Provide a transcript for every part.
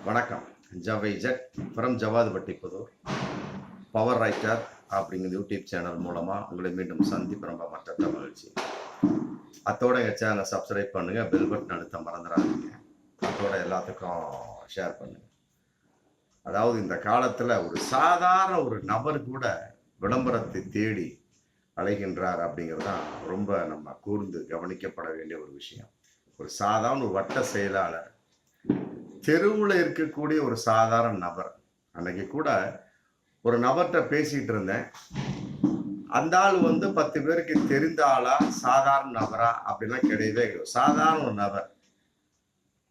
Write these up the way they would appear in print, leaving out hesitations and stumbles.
வணக்கம். ஜவைஜட் from ஜவாதுபட்டிப்புதூர் power writer அப்படிங்கிற YouTube channel மூலமாக உங்களை மீண்டும் சந்திப்பு ரொம்ப மற்ற மகிழ்ச்சி. அத்தோட எங்கள் சேனலை சப்ஸ்கிரைப் பண்ணுங்கள், பெல் பட்டன் அழுத்த மறந்துடாதீங்க. அத்தோட எல்லாத்துக்கும் ஷேர் பண்ணுங்கள். அதாவது இந்த காலத்தில் ஒரு சாதாரண ஒரு நபர் கூட விளம்பரத்தை தேடி அலைகின்றார் அப்படிங்கிறது தான் ரொம்ப நம்ம கூர்ந்து கவனிக்கப்பட வேண்டிய ஒரு விஷயம். ஒரு சாதாரண ஒரு வட்ட செயலாளர், தெருவில் இருக்கக்கூடிய ஒரு சாதாரண நபர். அன்னைக்கு கூட ஒரு நபர்கிட்ட பேசிட்டு இருந்தேன். அந்த ஆள் 10 பேருக்கு தெரிந்த ஆளா, சாதாரண நபரா அப்படிலாம் கிடையவே கிடையாது. சாதாரண ஒரு நபர்.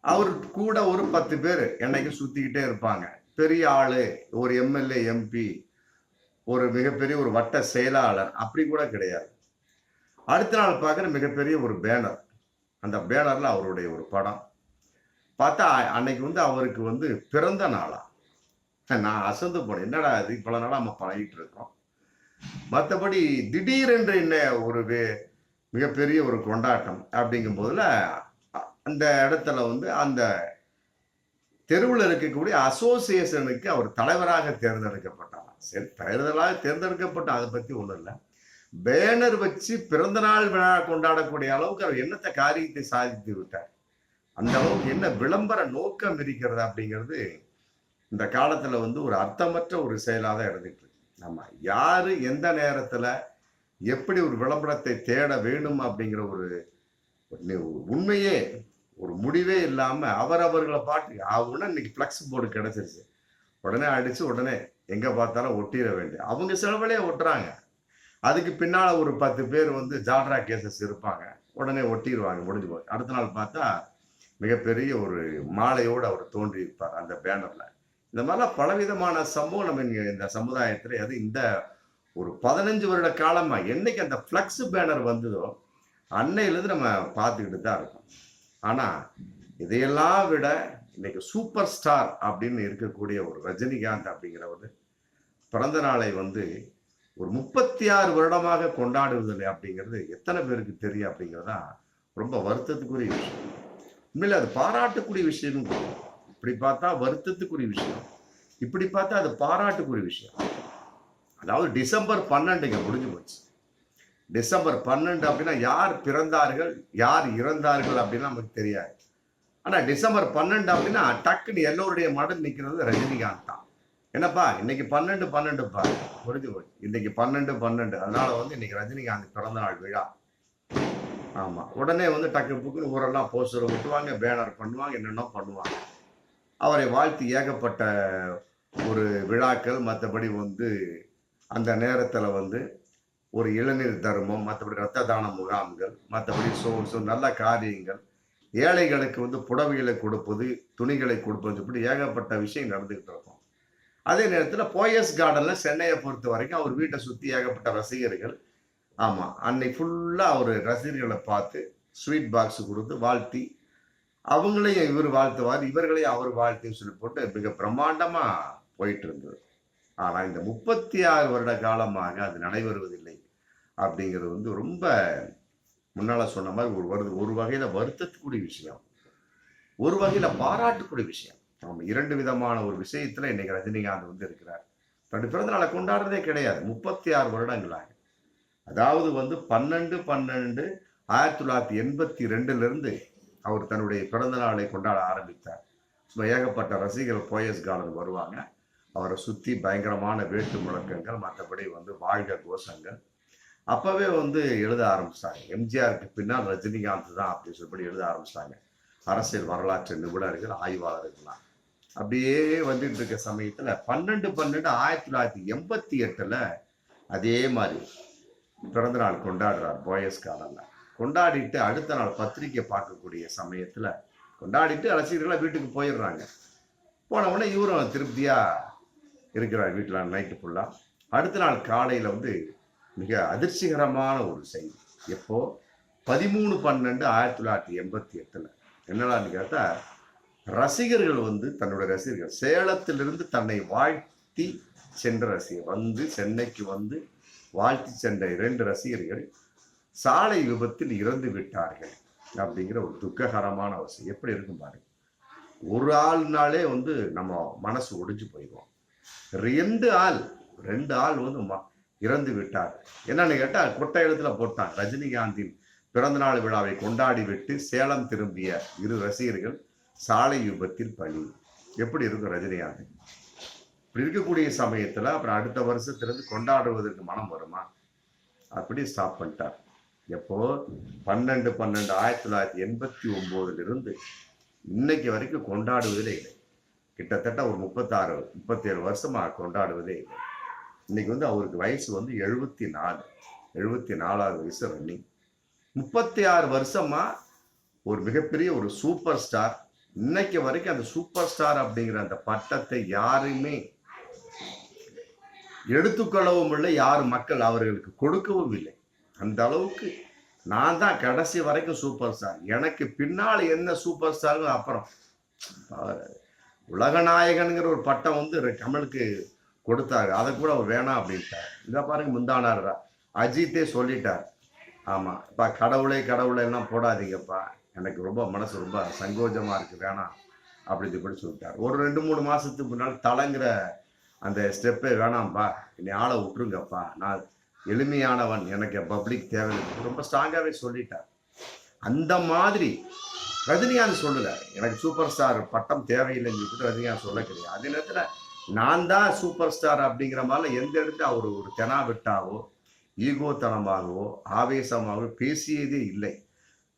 அவர் கூட ஒரு 10 பேர் என்னைக்கு சுத்திக்கிட்டே இருப்பாங்க. பெரிய ஆளு, ஒரு எம்எல்ஏ, எம்பி, ஒரு மிகப்பெரிய ஒரு வட்ட செயலாளர் அப்படி கூட கிடையாது. அடுத்த நாள் பார்க்குற மிகப்பெரிய ஒரு பேனர். அந்த பேனர்ல அவருடைய ஒரு படம். பார்த்தா அன்னைக்கு அவருக்கு பிறந்த நாளா. நான் அசந்து போனேன். என்னடா இது, பல நாளா நம்ம பழகிட்டு இருக்கோம். மற்றபடி திடீரென்று என்ன ஒரு மிகப்பெரிய ஒரு கொண்டாட்டம் அப்படிங்கும் போதுல அந்த இடத்துல அந்த தெருவில் இருக்கக்கூடிய அசோசியேஷனுக்கு அவர் தலைவராக தேர்ந்தெடுக்கப்பட்டார். சரி, தேர்தலாக தேர்ந்தெடுக்கப்பட்ட, அதை பத்தி ஒண்ணும் இல்லை. பேனர் வச்சு பிறந்த நாள் விழா கொண்டாடக்கூடிய அளவுக்கு அவர் என்னத்த காரியத்தை சாதித்து விட்டார். அந்த அளவுக்கு என்ன விளம்பர நோக்கம் இருக்கிறது அப்படிங்கிறது இந்த காலத்துல ஒரு அர்த்தமற்ற ஒரு செயலாக தான் இருந்துட்டு இருக்கு. நம்ம யாரு எந்த நேரத்துல எப்படி ஒரு விளம்பரத்தை தேட வேணும் அப்படிங்கிற ஒரு உண்மையே ஒரு முடிவே இல்லாம அவரவர்களை பாட்டு ஆகும்னா இன்னைக்கு பிளக்ஸ் போர்டு கிடைச்சிருச்சு, உடனே அடிச்சு உடனே எங்க பார்த்தாலும் ஒட்டிட வேண்டிய அவங்க செலவுலயே ஒட்டுறாங்க. அதுக்கு பின்னால ஒரு 10 பேர் ஜால்ரா கேசஸ் இருப்பாங்க, உடனே ஒட்டிடுவாங்க, முடிஞ்சு போய் அடுத்த நாள் பார்த்தா மிகப்பெரிய ஒரு மாலையோடு அவர் தோன்றி இருப்பார் அந்த பேனர்ல. இந்த மாதிரிலாம் பலவிதமான சம்பவம் நம்ம இந்த சமுதாயத்துல, அது இந்த ஒரு 15 வருட காலமா என்னைக்கு அந்த பிளக்ஸ் பேனர் வந்ததோ அன்னையிலிருந்து நம்ம பார்த்துக்கிட்டு தான் இருக்கோம். ஆனா இதையெல்லாம் விட இன்னைக்கு சூப்பர் ஸ்டார் அப்படின்னு இருக்கக்கூடிய ஒரு ரஜினிகாந்த் அப்படிங்கிறவர் பிறந்த நாளை ஒரு 36 வருடமாக கொண்டாடுவதில்லை அப்படிங்கிறது எத்தனை பேருக்கு தெரியும் அப்படிங்கிறதா ரொம்ப வருத்தத்துக்குரிய விஷயம். உண்மையில அது பாராட்டுக்குரிய விஷயம். இப்படி பார்த்தா வருத்தத்துக்குரிய விஷயம், இப்படி பார்த்தா அது பாராட்டுக்குரிய விஷயம். அதாவது டிசம்பர் 12 முடிஞ்சு போச்சு. டிசம்பர் 12 அப்படின்னா யார் பிறந்தார்கள் யார் இறந்தார்கள் அப்படின்னு நமக்கு தெரியாது. ஆனா டிசம்பர் 12 அப்படின்னா டக்குன்னு எல்லோருடைய மடம் நிற்கிறது ரஜினிகாந்த் தான். என்னப்பா இன்னைக்கு 12/12 முடிஞ்சு போச்சு, இன்னைக்கு 12/12. அதனால இன்னைக்கு ரஜினிகாந்த் பிறந்த நாள் விழா. ஆமா, உடனே டக்கு புக்குன்னு ஊரெல்லாம் போஸ்டர் ஒட்டுவாங்க, பேனர் பண்ணுவாங்க, என்னென்ன பண்ணுவாங்க. அவரை வாழ்த்து ஏகப்பட்ட ஒரு விழாக்கள். மற்றபடி அந்த நேரத்துல ஒரு இளநீர் தர்மம், மற்றபடி ரத்த தான முகாம்கள், மற்றபடி நல்ல காரியங்கள், ஏழைகளுக்கு புடவைகளை கொடுப்பது, துணிகளை கொடுப்பது, இப்படி ஏகப்பட்ட விஷயம் நடந்துகிட்டு இருக்கும். அதே நேரத்தில் போயஸ் கார்டன்ல சென்னையை பொறுத்த வரைக்கும் அவர் வீட்டை சுற்றி ஏகப்பட்ட ரசிகர்கள். ஆமா, அன்னைக்கு ஃபுல்லா அவர் ரசிகர்களை பார்த்து ஸ்வீட் பாக்ஸ் கொடுத்து வாழ்த்தி, அவங்களையும் இவர் வாழ்த்துவார், இவர்களையும் அவர் வாழ்த்தின்னு சொல்லி போட்டு மிக பிரம்மாண்டமா போயிட்டு இருந்தது. ஆனா இந்த 36 வருட காலமாக அது நடைபெறுவதில்லை அப்படிங்கிறது ரொம்ப முன்னால சொன்ன மாதிரி ஒரு வகையில வருத்தத்துக்குரிய விஷயம், ஒரு வகையில பாராட்டுக்குரிய விஷயம். நம்ம 2 விதமான ஒரு விஷயத்துல இன்னைக்கு ரஜினிகாந்த் இருக்கிறார். தன்னுடைய பிறந்த நாளை கொண்டாடுறதே கிடையாது 36 வருடங்களாக. அதாவது 12/12/1982 இருந்து அவர் தன்னுடைய பிறந்த நாளை கொண்டாட ஆரம்பித்தார். ஏகப்பட்ட ரசிகர்கள் போயஸ் கார்டன் வருவாங்க, அவரை சுத்தி பயங்கரமான வேட்டு முழக்கங்கள், மற்றபடி வாழ்க கோஷங்கள். அப்பவே எழுத ஆரம்பிச்சிட்டாங்க, எம்ஜிஆருக்கு பின்னால் ரஜினிகாந்த் தான் அப்படின்னு சொல்லி எழுத ஆரம்பிச்சிட்டாங்க அரசியல் வரலாற்று நிபுணர்கள், ஆய்வாளர்கள்லாம். அப்படியே வந்துட்டு இருக்க சமயத்துல 12/12/1988 அதே மாதிரி பிறந்த நாள் கொண்டாடுறார் போயஸ் கார்டன்ல. கொண்டாடிட்டு அடுத்த நாள் பத்திரிக்கை பார்க்கக்கூடிய சமயத்துல கொண்டாடிட்டு ரசிகர்களா வீட்டுக்கு போயிடுறாங்க. போன உடனே இவரும் திருப்தியா இருக்கிறார் வீட்டுல நைட்டு ஃபுல்லா. அடுத்த நாள் காலையில மிக அதிர்ச்சிகரமான ஒரு செய்தி. எப்போ 13/12/1988 என்னடான்னு கேட்டா, ரசிகர்கள் தன்னுடைய ரசிகர்கள் சேலத்திலிருந்து தன்னை வாழ்த்தி சென்ற ரசிகர் சென்னைக்கு வாழ்த்தி சென்ற 2 ரசிகர்கள் சாலை விபத்தில் இறந்து விட்டார்கள் அப்படிங்கிற ஒரு துக்ககரமான அவசியம். எப்படி இருக்கும் பாருங்க. ஒரு ஆள்னாலே வந்து நம்ம மனசு ஒடிஞ்சு போயிடுவோம். ரெண்டு ஆள் வந்து இறந்து விட்டார். என்னன்னு கேட்டா கொட்டை எழுத்துல போட்டான், ரஜினிகாந்தின் பிறந்தநாள் விழாவை கொண்டாடி விட்டு சேலம் திரும்பிய 2 ரசிகர்கள் சாலை விபத்தில் பலி. எப்படி இருக்கும் ரஜினிகாந்த்? இப்படி இருக்கக்கூடிய சமயத்துல அப்புறம் அடுத்த வருஷத்திலிருந்து கொண்டாடுவதற்கு மனம் வருமா? அப்படி ஸ்டாப் பண்ணிட்டார். எப்போ 12/12/1989 இருந்து இன்னைக்கு வரைக்கும் கொண்டாடுவதே இல்லை. கிட்டத்தட்ட ஒரு 37 வருஷமா கொண்டாடுவதே இல்லை. இன்னைக்கு வந்து அவருக்கு வயசு வந்து 74வது வயசு ரன்னிங். 36 வருஷமா ஒரு மிகப்பெரிய ஒரு சூப்பர் ஸ்டார். இன்னைக்கு வரைக்கும் அந்த சூப்பர் ஸ்டார் அப்படிங்கிற அந்த பட்டத்தை யாருமே எடுத்துக்கொள்ளவும் இல்லை, யாரும் மக்கள் அவர்களுக்கு கொடுக்கவும் இல்லை. அந்த அளவுக்கு நான் தான் கடைசி வரைக்கும் சூப்பர் ஸ்டார், எனக்கு பின்னால் என்ன சூப்பர் ஸ்டார் அப்புறம் உலகநாயகனுங்கிற ஒரு பட்டம் வந்து கமலுக்கு கொடுத்தாரு, அதை கூட அவர் வேணாம் அப்படின்ட்டார். இதை பாருங்க, முந்தானார் அஜித்தே சொல்லிட்டார், ஆமா இப்ப கடவுளை எல்லாம் போடாதீங்கப்பா, எனக்கு ரொம்ப மனசு ரொம்ப சங்கோஜமா இருக்கு, வேணாம் அப்படின்னு கூட சொல்லிட்டார். ஒரு 2-3 மாசத்துக்கு முன்னால் தலைங்கிற அந்த ஸ்டெப்பே வேணாம்ப்பா, என்னை ஆளை விட்டுருங்கப்பா, நான் எளிமையானவன், எனக்கு பப்ளிக் தேவையில்லை, ரொம்ப ஸ்ட்ராங்காவே சொல்லிட்டார். அந்த மாதிரி ரஜினிகாந்த் சொல்லல, எனக்கு சூப்பர் ஸ்டார் பட்டம் தேவையில்லைன்னு சொல்லிட்டு ரஜினிகாந்த் சொல்ல கிடையாது. அதே நேரத்துல நான் தான் சூப்பர் ஸ்டார் அப்படிங்கிற மாதிரி எந்த இடத்துல அவர் ஒரு தெனாவிட்டாவோ ஈகோ தனமாகவோ ஆவேசமாகவோ பேசியதே இல்லை.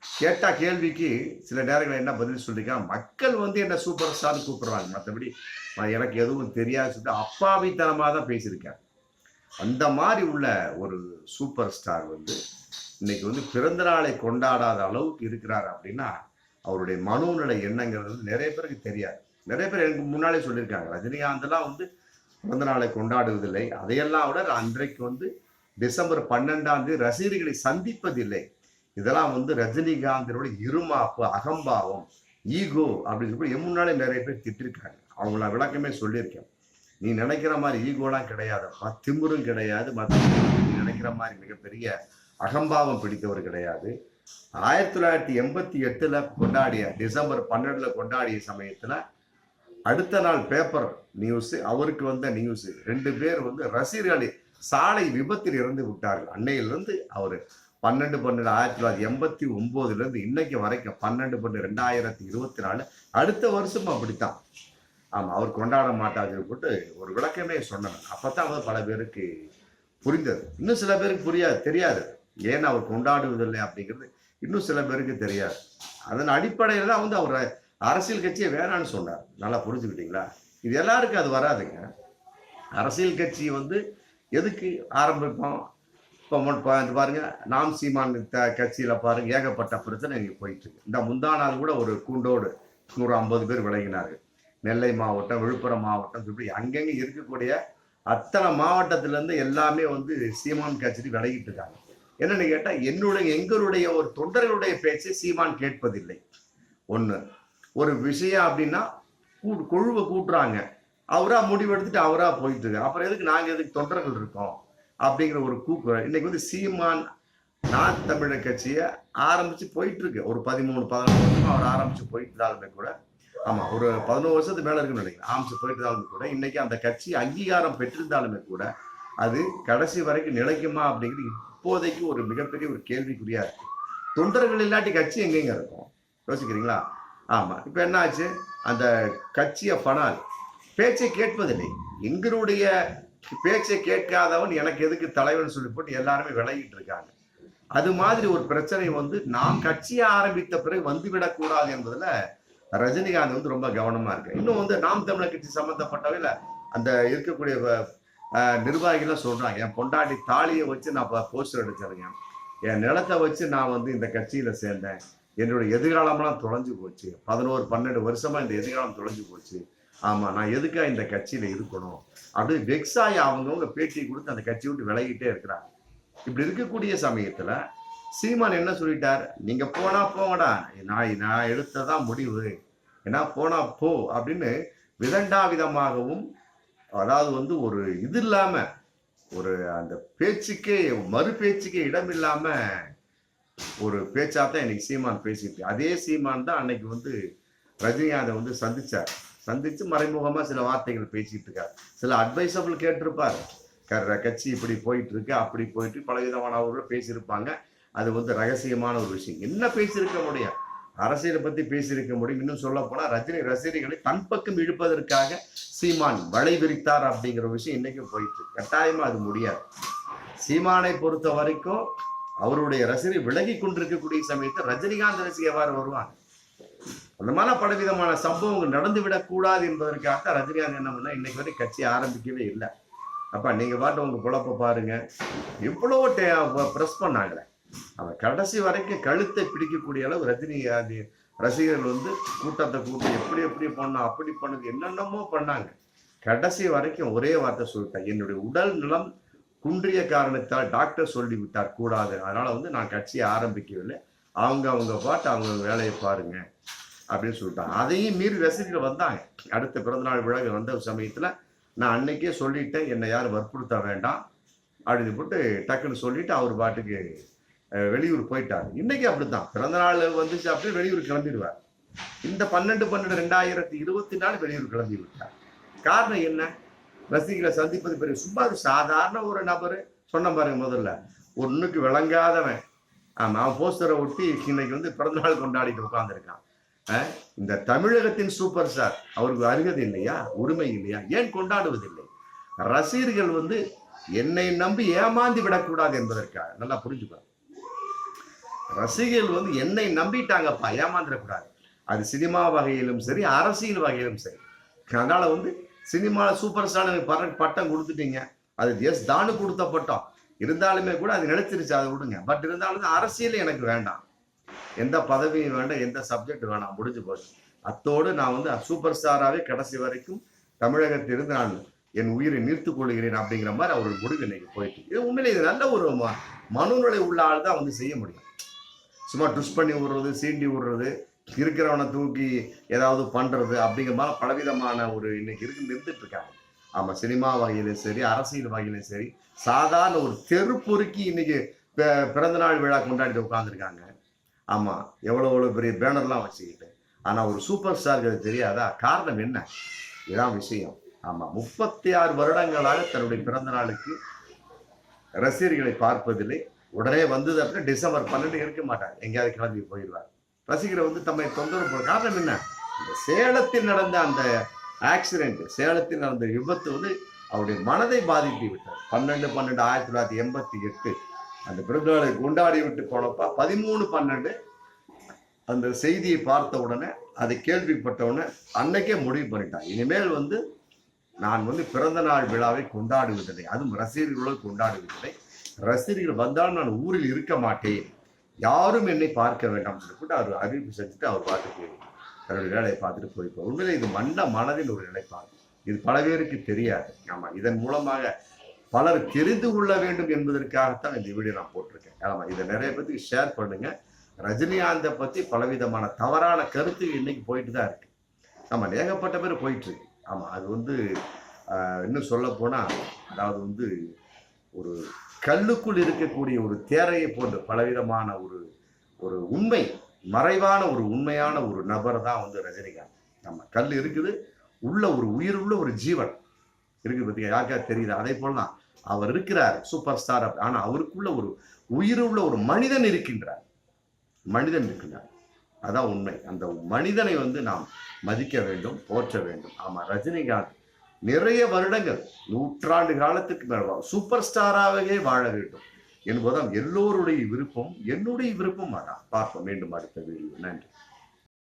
கேட்டா கேள்விக்கு சில நேரங்கள் என்ன பதில் சொல்லிருக்கா, மக்கள் வந்து என்ன சூப்பர் ஸ்டார்னு கூப்பிடுறாங்க, மற்றபடி எனக்கு எதுவும் தெரியாது சொல்லிட்டு அப்பாவித்தனமாக தான் பேசியிருக்காரு. அந்த மாதிரி உள்ள ஒரு சூப்பர் ஸ்டார் வந்து இன்னைக்கு வந்து பிறந்த நாளை கொண்டாடாத அளவுக்கு இருக்கிறார் அப்படின்னா அவருடைய மனோநிலை என்னங்கிறது நிறைய பேருக்கு தெரியாது. நிறைய பேர் எனக்கு முன்னாலே சொல்லியிருக்காங்க, ரஜினிகாந்த்லாம் வந்து பிறந்த நாளை கொண்டாடுவதில்லை, அதையெல்லாம் விட அன்றைக்கு வந்து டிசம்பர் 12 ரசிகர்களை சந்திப்பதில்லை, இதெல்லாம் வந்து ரஜினிகாந்தோட இருமாப்பு, அகம்பாவம், ஈகோ அப்படின்னு சொல்லி என் முன்னாலே நிறைய பேர் திட்டிருக்காங்க. அவங்கள விளக்கமே சொல்லியிருக்கேன். நீ நினைக்கிற மாதிரி ஈகோலாம் கிடையாதுப்பா, திமிரும் கிடையாது, மற்ற நீ நினைக்கிற மாதிரி மிகப்பெரிய அகம்பாவம் பிடித்தவர் கிடையாது. 1988 கொண்டாடிய டிசம்பர் 12 கொண்டாடிய சமயத்துல அடுத்த நாள் பேப்பர் நியூஸ், அவருக்கு வந்த நியூஸ், 2 பேர் வந்து ரசிகர்களை சாலை விபத்தில் இறந்து விட்டார்கள். அன்னையிலிருந்து அவர் 12/12/1989 இருந்து இன்னைக்கு வரைக்கும் 12/12/2024 அடுத்த வருஷம் அப்படித்தான். ஆமா, அவர் கொண்டாட மாட்டாங்க போட்டு ஒரு விளக்கமே சொன்னாங்க. அப்பதான் வந்து பல பேருக்கு புரிந்தது. இன்னும் சில பேருக்கு தெரியாது ஏன்னா அவர் கொண்டாடுவதில்லை அப்படிங்கிறது இன்னும் சில பேருக்கு தெரியாது. அதன் அடிப்படையில் தான் வந்து அவர் அரசியல் கட்சியை வேணான்னு சொன்னார். நல்லா புரிஞ்சுக்கிட்டீங்களா? இது எல்லாருக்கும் அது வராதுங்க. அரசியல் கட்சி வந்து எதுக்கு ஆரம்பிப்போம்? இப்போ பாருங்க, நாம் சீமான் கட்சியில பாருங்க ஏகப்பட்ட பிரச்சனை இங்கே போயிட்டு இருக்கு. இந்த முந்தானால் கூட ஒரு கூண்டோடு 150 பேர் விலகினார்கள். நெல்லை மாவட்டம், விழுப்புரம் மாவட்டம், இப்படி அங்கங்க இருக்கக்கூடிய அத்தனை மாவட்டத்திலேருந்து எல்லாமே வந்து சீமான் கட்சிக்கு விலகிட்டு இருக்காங்க. என்னன்னு கேட்டா, எங்களுடைய ஒரு தொண்டர்களுடைய பேச்சை சீமான் கேட்பதில்லை. ஒண்ணு ஒரு விஷயம் அப்படின்னா குழுவை கூட்டுறாங்க, அவரா முடிவெடுத்துட்டு அவரா போயிட்டு இருக்காரு. அப்புறம் எதுக்கு தொண்டர்கள் இருக்கோம் அப்படிங்கிற ஒரு கூக்குரல். இன்னைக்கு வந்து சீமான் நான் தமிழர் கட்சியை ஆரம்பிச்சு போயிட்டு இருக்கு. ஒரு 13-14 வருஷமா அவர் ஆரம்பிச்சு போயிட்டு இருந்தாலுமே கூட, ஆமா ஒரு 11 வருஷத்துக்கு மேல இருக்குன்னு நினைக்கிறேன், ஆரம்பிச்சு போயிட்டு இருந்தாலுமே கூட இன்னைக்கு அந்த கட்சி அங்கீகாரம் பெற்றிருந்தாலுமே கூட அது கடைசி வரைக்கும் நிலைக்குமா அப்படிங்கிறது இப்போதைக்கு ஒரு மிகப்பெரிய ஒரு கேள்விக்குறியா இருக்கு. தொண்டர்கள் இல்லாட்டி கட்சி எங்கெங்க இருக்கும் யோசிக்கிறீங்களா? ஆமா, இப்ப என்ன ஆச்சு, அந்த கட்சியை பணால் பேச்சை கேட்பதில்லை. எங்களுடைய பேச்சை கேட்காதவன் எனக்கு எதுக்கு தலைவன் சொல்லி போட்டு எல்லாருமே விலகிட்டு இருக்காங்க. அது மாதிரி ஒரு பிரச்சனை வந்து நாம் கட்சியை ஆரம்பித்த பிறகு வந்துவிடக் கூடாது என்பதுல ரஜினிகாந்த் வந்து ரொம்ப கவனமா இருக்கு. இன்னும் வந்து நாம் தமிழர் கட்சி சம்பந்தப்பட்டவையில அந்த இருக்கக்கூடிய நிர்வாகிகள் சொல்றாங்க, என் பொண்டாட்டி தாலியை வச்சு நான் போஸ்டர் அடிச்சிருங்க, என் நிலத்தை வச்சு நான் வந்து இந்த கட்சியில சேர்ந்தேன், என்னுடைய எதிர்காலம்லாம் தொலைஞ்சு போச்சு, 11-12 வருஷமா இந்த எதிர்காலம் தொலைஞ்சு போச்சு, ஆமா நான் எதுக்கா இந்த கட்சியில இருக்கணும் அப்படி வெக்ஸாயி அவங்கவுங்க பேட்டி கொடுத்து அந்த கட்சி விட்டு விலகிட்டே இருக்கிறாங்க. இப்படி இருக்கக்கூடிய சமயத்துல சீமான் என்ன சொல்லிட்டார், நீங்க போனா போங்கடா, நான் எடுத்ததான் முடிவு, ஏன்னா போனா போ அப்படின்னு விதண்டாவிதமாகவும், அதாவது வந்து ஒரு இது இல்லாம, ஒரு அந்த பேச்சுக்கே மறு பேச்சுக்கே இடம் இல்லாம ஒரு பேச்சாத்தான் இன்னைக்கு சீமான் பேசிட்டு. அதே சீமான் தான் அன்னைக்கு வந்து ரஜினிகாந்தை வந்து சந்திச்சு மறைமுகமா சில வார்த்தைகள் பேசிட்டு இருக்காரு. சில அட்வைசபிள் கேட்டிருப்பாரு. கட்சி இப்படி போயிட்டு இருக்கு, அப்படி போயிட்டு பலவிதமான அவர்கள் பேசியிருப்பாங்க. அது வந்து ரகசியமான ஒரு விஷயம். என்ன பேசியிருக்க முடியும்? அரசியலை பத்தி பேசியிருக்க முடியும். இன்னும் சொல்ல போனா ரஜினி ரசிகர்களை தன் பக்கம் இழுப்பதற்காக சீமான் வலை விரித்தார் அப்படிங்கிற விஷயம் இன்னைக்கும் போயிட்டு இருக்கு. கட்டாயமா அது முடியாது. சீமானை பொறுத்த வரைக்கும் அவருடைய ரசிகர் விலகி கொண்டிருக்கக்கூடிய சமயத்தில் ரஜினிகாந்த் ரசிகர் எவ்வாறு வருவாங்க? அந்த மாதிரி பலவிதமான சம்பவங்கள் நடந்து விடக்கூடாது என்பதற்காக ரஜினிகாந்த் என்ன பண்ணா இன்னைக்கு வரை கட்சி ஆரம்பிக்கவே இல்லை. அப்ப நீங்க பாட்டு உங்க குழப்ப பாருங்க. எவ்வளவு பிரஸ் பண்ணாங்களே, அவன் கடைசி வரைக்கும் கழுத்தை பிடிக்கக்கூடிய அளவு ரஜினிகாந்த் ரசிகர்கள் வந்து கூட்டத்தை கூட்டி எப்படி பண்ணோம், அப்படி பண்ணது என்னென்னமோ பண்ணாங்க. கடைசி வரைக்கும் ஒரே வார்த்தை சொல்லிட்டேன், என்னுடைய உடல் நலம் குன்றிய காரணத்தால் டாக்டர் சொல்லிவிட்டார் கூடாது, அதனால வந்து நான் கட்சியை ஆரம்பிக்கவில்லை, அவங்க பாட்டு அவங்க வேலையை பாருங்க அப்படின்னு சொல்லிட்டாங்க. அதையும் மீறி ரசிகர்கள் வந்தாங்க. அடுத்த பிறந்தநாள் விழா வந்த சமயத்துல நான் அன்னைக்கே சொல்லிட்டேன், என்னை யாரும் வற்புறுத்த வேண்டாம் அப்படின்னு போட்டு டக்குன்னு சொல்லிட்டு அவர் பாட்டுக்கு வெளியூர் போயிட்டார். இன்னைக்கு அப்படித்தான், பிறந்த நாள் வந்துச்சு அப்படியே வெளியூர் கிளம்பிடுவார். இந்த 12/12/2024 வெளியூர் கிளம்பி விட்டார். காரணம் என்ன? ரசிகர்களை சந்திப்பது பெரிய சும்மா சாதாரண ஒரு நபர் சொன்ன பாருங்க. முதல்ல ஒன்னுக்கு விளங்காதவன் அவன் போஸ்டரை ஒட்டி இன்னைக்கு வந்து பிறந்தநாள் கொண்டாடிட்டு உட்கார்ந்துருக்கான். இந்த தமிழகத்தின் சூப்பர் ஸ்டார் அவருக்கு அருகதை இல்லையா, உரிமை இல்லையா? ஏன் கொண்டாடுவதில்லை? ரசிகர்கள் வந்து என்னை நம்பி ஏமாந்து விடக்கூடாது என்பதற்காக. நல்லா புரிஞ்சுப்பாங்க. ரசிகர்கள் வந்து என்னை நம்பிட்டாங்கப்பா, ஏமாந்துடக்கூடாது. அது சினிமா வகையிலும் சரி, அரசியல் வகையிலும் சரி. அதனால வந்து சினிமாவில் சூப்பர் ஸ்டார் எனக்கு பட்டம் கொடுத்துட்டீங்க, அது எஸ் தானு கொடுத்த பட்டம் இருந்தாலுமே கூட அது நினைச்சிருச்சு, அதை விடுங்க. பட் இருந்தாலும் அரசியல் எனக்கு வேண்டாம், எந்த பதவியும் வேண்டாம், எந்த சப்ஜெக்ட் வேணாம், முடிஞ்சு போச்சு. அத்தோடு நான் வந்து சூப்பர் ஸ்டாராகவே கடைசி வரைக்கும் தமிழகத்திலிருந்து நான் என் உயிரை நீர்த்துக் கொள்கிறேன் அப்படிங்கிற மாதிரி அவர்கள் முடிவு இன்னைக்கு போயிட்டு. இது உண்மையிலே இது நல்ல ஒரு மனநிலை உள்ள ஆள் தான் வந்து செய்ய முடியும். சும்மா ட்விஸ்ட் பண்ணி விடுறது, சீண்டி விடுறது, இருக்கிறவனை தூக்கி ஏதாவது பண்றது அப்படிங்கிற மாதிரி பலவிதமான ஒரு இன்னைக்கு இருந்துட்டு இருக்காங்க. ஆமா, சினிமா வகையிலும் சரி, அரசியல் வகையிலும் சரி, சாதாரண ஒரு தெரு பொறுக்கி இன்னைக்கு பிறந்த நாள் விழா கொண்டாடிட்டு உட்காந்துருக்காங்க. ஆமா, எவ்வளவு பெரிய பேனர்லாம் வச்சுக்கிட்டு. ஆனா ஒரு சூப்பர் ஸ்டாருக்கு அது தெரியாதா? காரணம் என்ன? இதுதான் விஷயம். ஆமா, 36 வருடங்களாக தன்னுடைய பிறந்த நாளுக்கு ரசிகர்களை பார்ப்பதில்லை. உடனே வந்தது அப்படின்னா டிசம்பர் 12 இருக்க மாட்டார், எங்கேயாவது கிளம்பி போயிடுவார். ரசிகரை வந்து தம்மை தொந்தரவு போற காரணம் என்ன? இந்த சேலத்தில் நடந்த அந்த ஆக்சிடென்ட், சேலத்தில் நடந்த விபத்து வந்து அவருடைய மனதை பாதித்து விட்டார். 12/12/1988 அந்த பிறந்தநாளை கொண்டாடி விட்டு போனப்ப 13/12 அந்த செய்தியை பார்த்த உடனே, அதை கேள்விப்பட்ட உடனே அன்னைக்கே முடிவு பண்ணிட்டான், இனிமேல் வந்து நான் வந்து பிறந்த நாள் விழாவை கொண்டாடுவதில்லை, அதுவும் ரசிகர்களோடு கொண்டாடுவதில்லை. ரசிகர்கள் வந்தாலும் நான் ஊரில் இருக்க மாட்டேன், யாரும் என்னை பார்க்க வேண்டாம் சொல்லிட்டு அவர் அறிவிப்பு செஞ்சுட்டு அவர் பாட்டுக்கு தன்னுடைய வேலையை பார்த்துட்டு போயிருப்பார். உண்மையிலே இது மனதில் ஒரு நிலைப்பாடு. இது பல பேருக்கு தெரியாது. ஆமா, இதன் மூலமாக பலர் தெரிந்து கொள்ள வேண்டும் என்பதற்காகத்தான் இந்த வீடியோ நான் போட்டிருக்கேன். ஆமா, இதை நிறைய பேருக்கு ஷேர் பண்ணுங்க. ரஜினிகாந்தை பத்தி பலவிதமான தவறான கருத்து இன்னைக்கு போயிட்டு தான் இருக்கு. ஆமா, ஏகப்பட்ட பேர் போயிட்டு இருக்கு. ஆமா, அது வந்து இன்னும் சொல்ல போனா, அதாவது வந்து ஒரு கல்லுக்குள் இருக்கக்கூடிய ஒரு தேரையை போன்று பலவிதமான ஒரு உண்மை, மறைவான ஒரு உண்மையான ஒரு நபர் தான் வந்து ரஜினிகாந்த். நம்ம கல் இருக்குது, உள்ள ஒரு உயிருள்ள ஒரு ஜீவன் இருக்குது பத்தியா, யாருக்கா தெரியுது? அதே போலதான் அவர் இருக்கிறார், சூப்பர் ஸ்டார். ஆனா அவருக்குள்ள ஒரு உயிருள்ள ஒரு மனிதன் இருக்கின்றார். அதான் உண்மை. அந்த மனிதனை வந்து நாம் மதிக்க வேண்டும், போற்ற வேண்டும். ஆமா, ரஜினிகாந்த் நிறைய வருடங்கள், நூற்றாண்டு காலத்துக்கு மேல சூப்பர் ஸ்டாராகவே வாழ வேண்டும் என்பதுதான் எல்லோருடைய விருப்பம். என்னுடைய விருப்பம் அதான். பார்ப்போம் மீண்டும் அடுத்த வீடியோ. நன்றி.